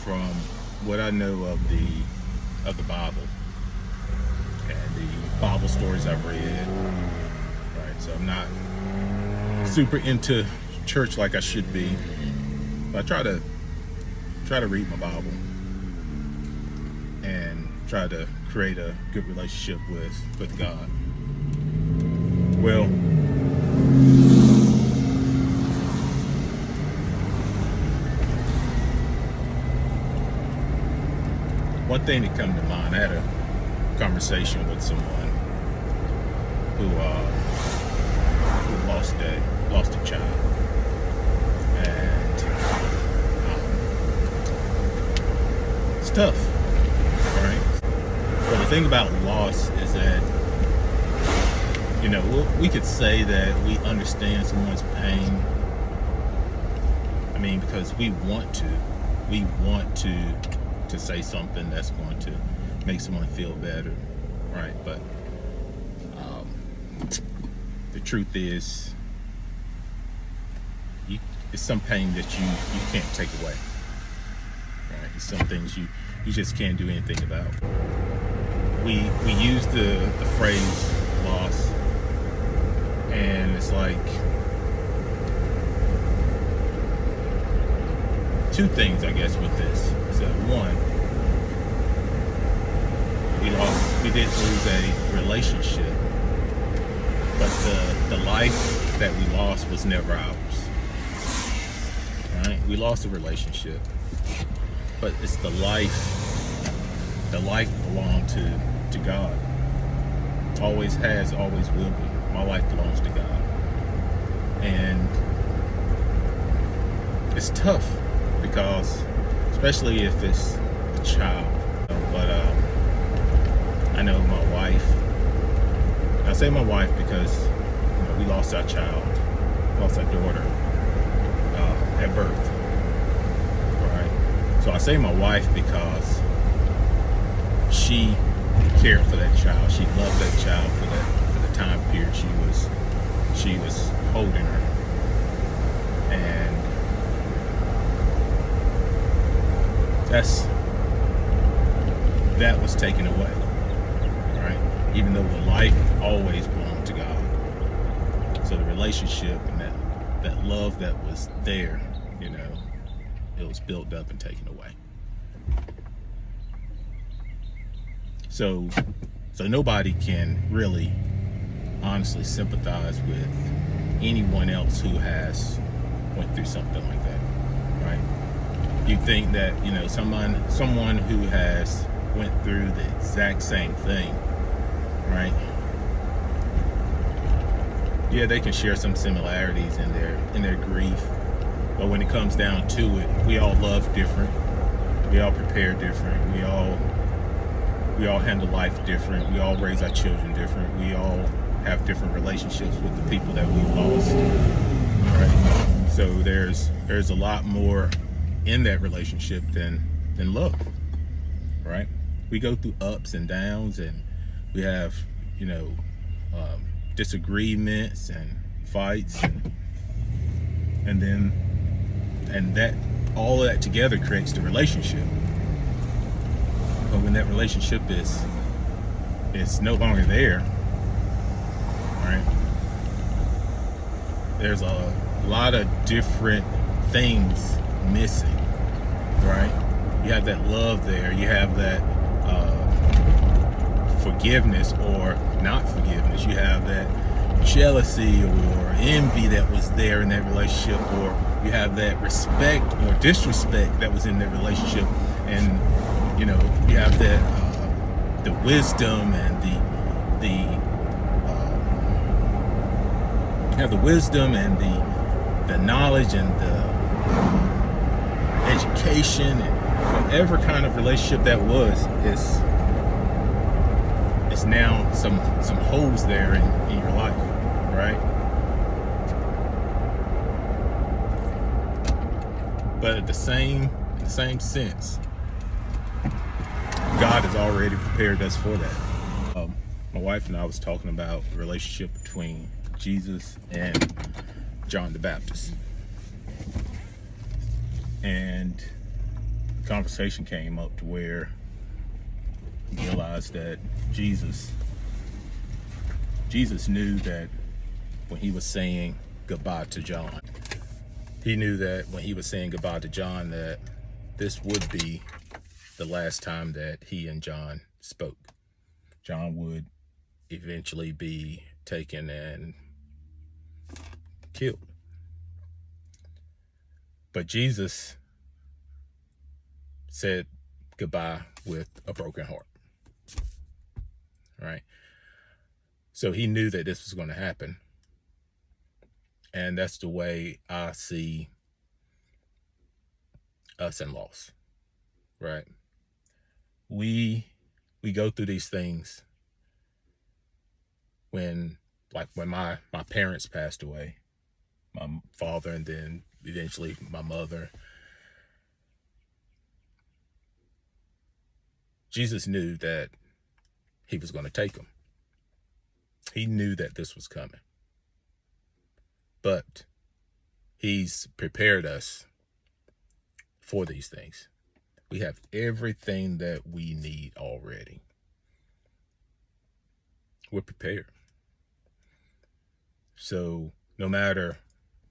from what I know of the Bible and the Bible stories I've read. Right, so I'm not super into church like I should be, but I try to read my Bible and try to create a good relationship with God. Well, one thing that comes to mind, I had a conversation with someone who lost a child, and it's tough, right? But the thing about loss is that, we could say that we understand someone's pain. I mean, because we want to say something that's going to make someone feel better, right? But the truth is, it's some pain that you can't take away, right? It's some things you just can't do anything about. We use the phrase loss, and it's like two things, I guess, with this. So one, we did lose a relationship, but the life that we lost was never ours. Right? We lost a relationship, but it's the life. The life belonged to God. Always has, always will be. My life belongs to God. And it's tough because, especially if it's a child. But I know my wife. I say my wife because we lost our child, lost our daughter at birth. Right. So I say my wife because she cared for that child. She loved that child for the time period she was holding her, and that was taken away, right? Even though the life always belonged to God. So the relationship and that love that was there, it was built up and taken away. So nobody can really honestly sympathize with anyone else who has went through something like that, right? You think that, someone who has went through the exact same thing, right? Yeah, they can share some similarities in their grief, but when it comes down to it, we all love different. We all prepare different. We all handle life different. We all raise our children different. We all have different relationships with the people that we've lost. Right? So there's a lot more in that relationship than love. Right? We go through ups and downs, and we have disagreements and fights, and that all of that together creates the relationship. But when that relationship is no longer there, right? There's a lot of different things missing, right? You have that love there. You have that forgiveness or not forgiveness. You have that jealousy or envy that was there in that relationship, or you have that respect or disrespect that was in that relationship, and you have that the wisdom and the knowledge and the education, and whatever kind of relationship that was, is now some holes there in your life, right? But in the same sense, God has already prepared us for that. My wife and I was talking about the relationship between Jesus and John the Baptist. And conversation came up to where he realized that Jesus knew that when he was saying goodbye to John, he knew that when he was saying goodbye to John, that this would be the last time that he and John spoke. John would eventually be taken and killed. But Jesus said goodbye with a broken heart, right? So he knew that this was going to happen. And that's the way I see us in loss, right? We go through these things when my parents passed away, my father and then eventually my mother. Jesus knew that he was going to take them. He knew that this was coming. But he's prepared us for these things. We have everything that we need already. We're prepared. So no matter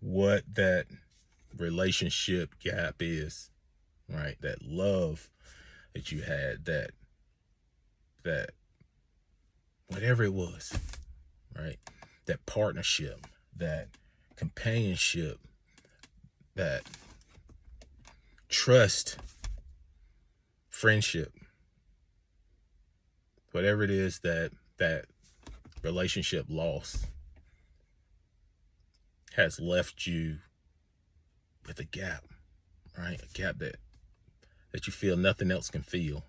what that relationship gap is, right? That love that you had, that whatever it was, right? That partnership, that companionship, that trust, friendship, whatever it is that relationship lost has left you with a gap, right? A gap that you feel nothing else can fill.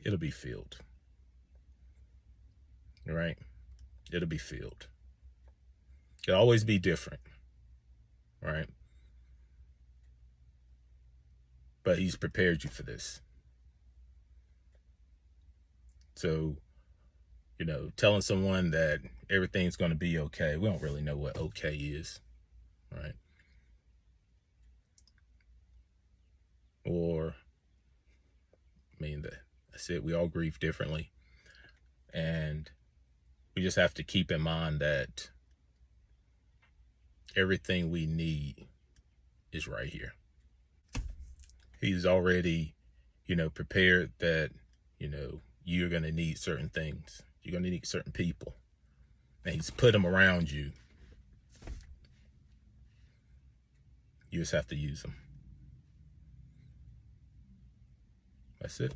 It'll be filled, right? It'll be filled. It'll always be different, right? But he's prepared you for this. So, telling someone that everything's going to be okay, we don't really know what okay is, right? Or, that's it. We all grieve differently. And we just have to keep in mind that everything we need is right here. He's already, prepared that, you're going to need certain things. You're going to need certain people. And he's put them around you. You just have to use them. That's it.